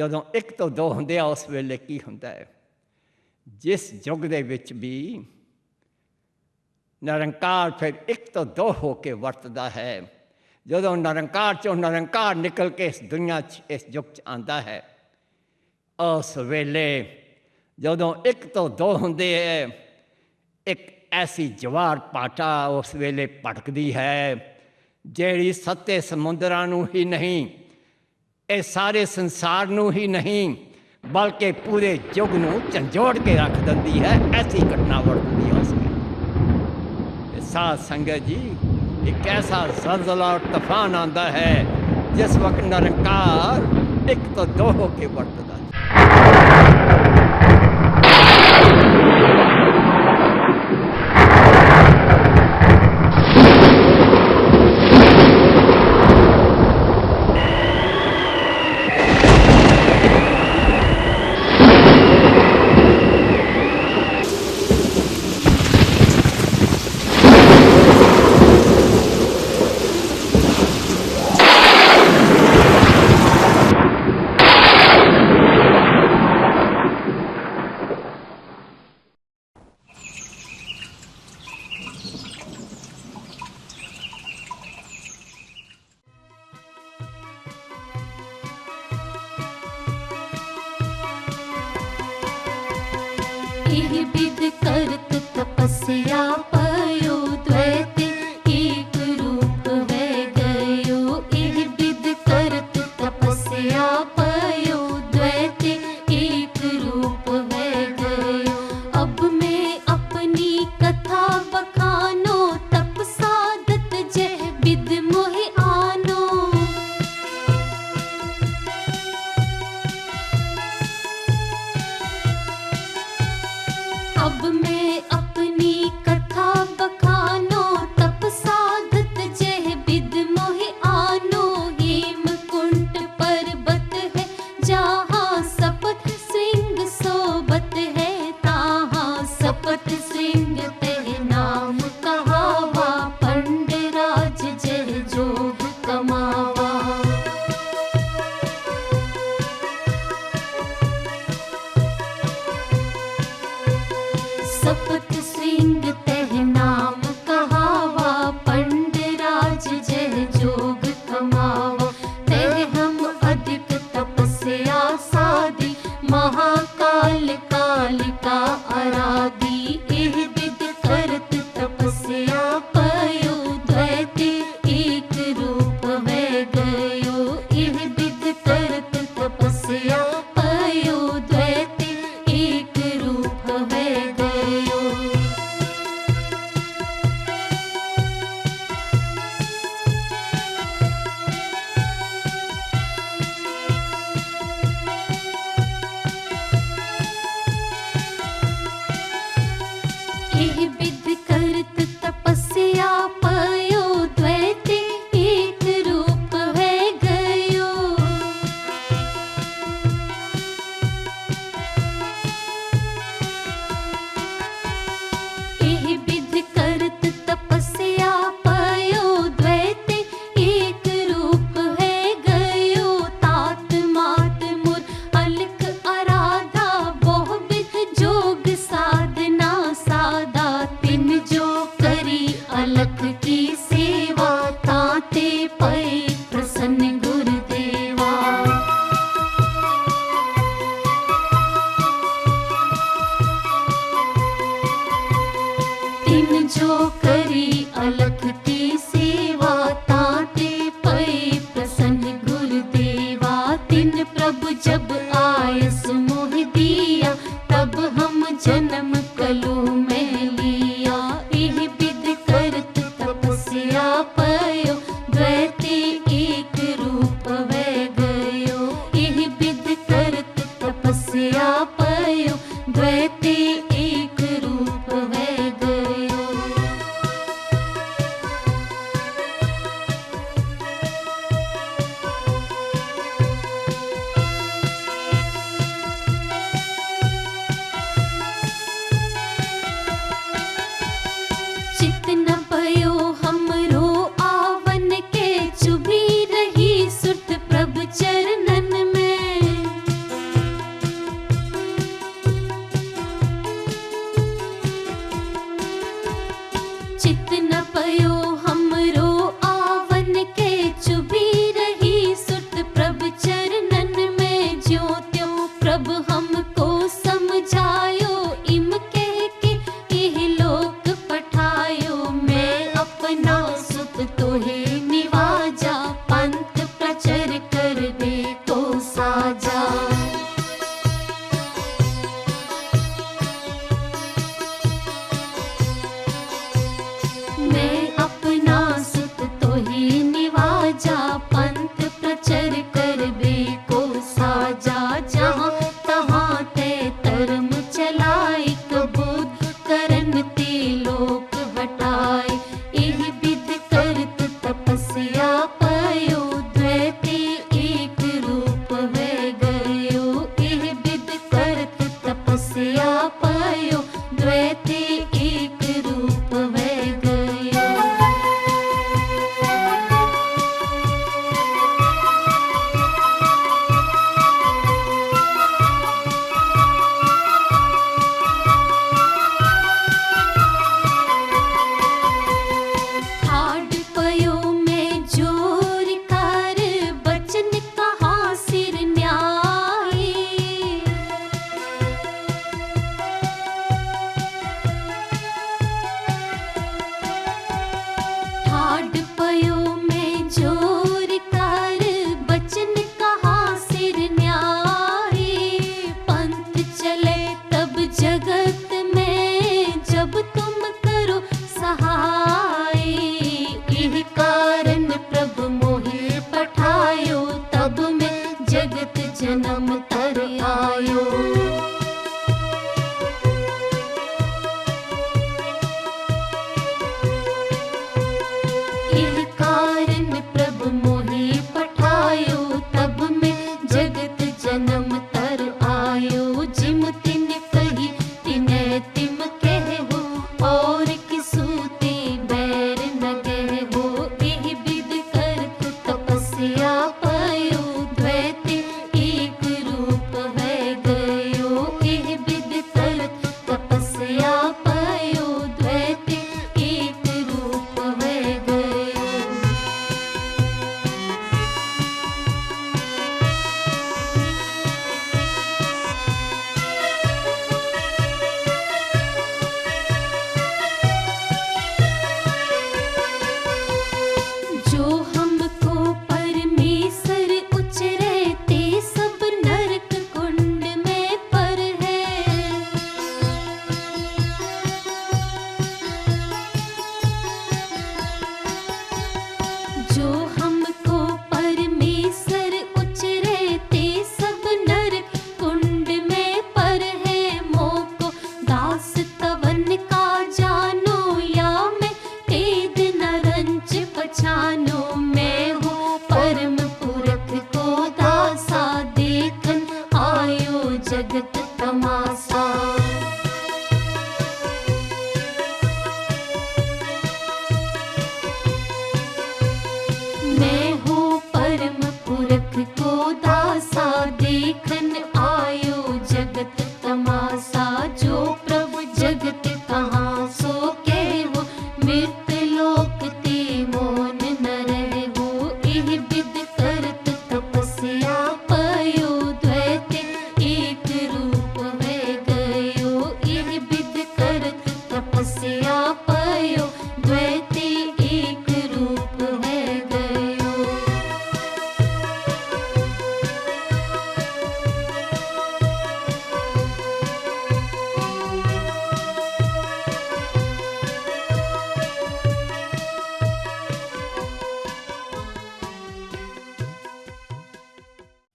ਜਦੋਂ ਇੱਕ ਤੋਂ ਦੋ ਹੁੰਦੇ ਆ ਉਸ ਵੇਲੇ ਕੀ ਹੁੰਦਾ ਹੈ। ਜਿਸ ਯੁੱਗ ਦੇ ਵਿੱਚ ਵੀ ਨਿਰੰਕਾਰ ਫਿਰ ਇੱਕ ਤੋਂ ਦੋ ਹੋ ਕੇ ਵਰਤਦਾ ਹੈ, ਜਦੋਂ ਨਿਰੰਕਾਰ 'ਚੋਂ ਨਿਰੰਕਾਰ ਨਿਕਲ ਕੇ ਇਸ ਦੁਨੀਆ 'ਚ ਇਸ ਯੁੱਗ 'ਚ ਆਉਂਦਾ ਹੈ, ਉਸ ਵੇਲੇ ਜਦੋਂ ਇੱਕ ਤੋਂ ਦੋ ਹੁੰਦੇ ਹੈ, ਇੱਕ ਐਸੀ ਜਵਾਰ ਭਾਟਾ ਉਸ ਵੇਲੇ ਭਟਕਦੀ ਹੈ ਜਿਹੜੀ ਸੱਤੇ ਸਮੁੰਦਰਾਂ ਨੂੰ ਹੀ ਨਹੀਂ, ਇਹ ਸਾਰੇ ਸੰਸਾਰ ਨੂੰ ਹੀ ਨਹੀਂ ਬਲਕਿ ਪੂਰੇ ਯੁੱਗ ਨੂੰ ਝੰਜੋੜ ਕੇ ਰੱਖ ਦਿੰਦੀ ਹੈ। ਐਸੀ ਘਟਨਾ ਵਰਤਦੀ ਹੈ ਉਸ ਵੇਲੇ। ਸਾਧ ਸੰਗਤ ਜੀ, ਇੱਕ ਐਸਾ ਜ਼ਲਜ਼ਲਾ और तूफान आंदा है जिस वक्त निरंकार एक तो दो होके वरतदा है। विध करत तपस्या पयो द्वैत एक रूप वे गयो। इह विध करत तपस्या पयो द्वैत एक रूप वे गयो। अब मैं अपनी कथा बखानो तप साधत जह विध मोहि आनो। अब मैं अपनी कथा बखानो तप साधत जह विध मोहि आनो। हेमकुंट पर्वत है जहाँ सपत श्रृंग सोबत है, तहाँ सपत श्रृंग तह नाम कहावा। पंडराज जह जोग कमावा। सपत श्रृंग तह नाम कहावा, पंडराज जह जोग कमावा। तह हम अधिक तपस्या साधी, महाकाल कालिका आराधी। इह विध करत तपस्या पयो द्वैत एक रूप वे गयो। इह विध करत तपस्या पयो द्वैत एक रूप वे गयो। इह विध करत तपस्या पयो द्वैत एक रूप वे गयो। इह विध करत तपस्या पयो द्वैत एक रूप है गयो। तात मात मुर अलख आराधा, बहु विध जोग साधना साधा। तिन जो करी अलख की सेवा, ताते पै प्रसन्न गुरुदेवा। तिन जो करी अलख की सेवा, ताते पै प्रसन्न गुरुदेवा। तिन प्रभु जब आयस मोह दिया, तब हम जन्म कलु में लिया। इह विध करत तपस्या पयो द्वैत एक रूप वे गयो। इह विध करत तपस्या पयो द्वैत एक रूप वे गयो। चित न पयो हमरो आवन के चुभी रही सुत प्रभ चरणन में ज्यों त्यों प्रभ हमको समझायो इम कह के यह लोक पठायो मैं अपना सुत तोहे निवाजा पंथ प्रचर कर दे तो साजा मैं अपना सुत तोहे निवाजा पंथ प्रचर कर बे को साजा जहाँ तहाँ ते धर्म चलाई कबूत करन ते लोक हटाए एह विध करत तपस्या पयो द्वैते एक रूप है गयो एह विध करत तपस्या पयो द्वैते एक रूप है गयो ठाड पयो में जोर कर बचन कहा सिर न्याय ठाड पयो में जोर कर बचन कहा सिर न्याय पंथ चले तब जगत में जब तुम करो सहाय यह कारण प्रभु मोहि पठायो तब में जगत जन्म तर आयो यह कारण प्रभु मोहि पठायो तब में जगत जन्म तर आयो जिम तिन कही तिने तिम कहो और किसूते बैर न गहो एह विध करत तपस्या पयो द्वैत एक रूप है गयो एह विध करत तपस्या पयो द्वैत एक रूप है गयो जो हमको परमेश्वर उचरे ते सब नरक कुंड में पर है जो हमको परमेश्वर उचरे ते सब नरक कुंड में पर है मोको दास तवन का जानो या मैं तेद न रंच पछानो मैं हूँ परम पुरख को दासा देखन आयो जगत तमासा मैं हूँ परम पुरख को दासा देखन आयो जगत तमासा जो प्रभु जगत कहाँ सो के हो मृत्यु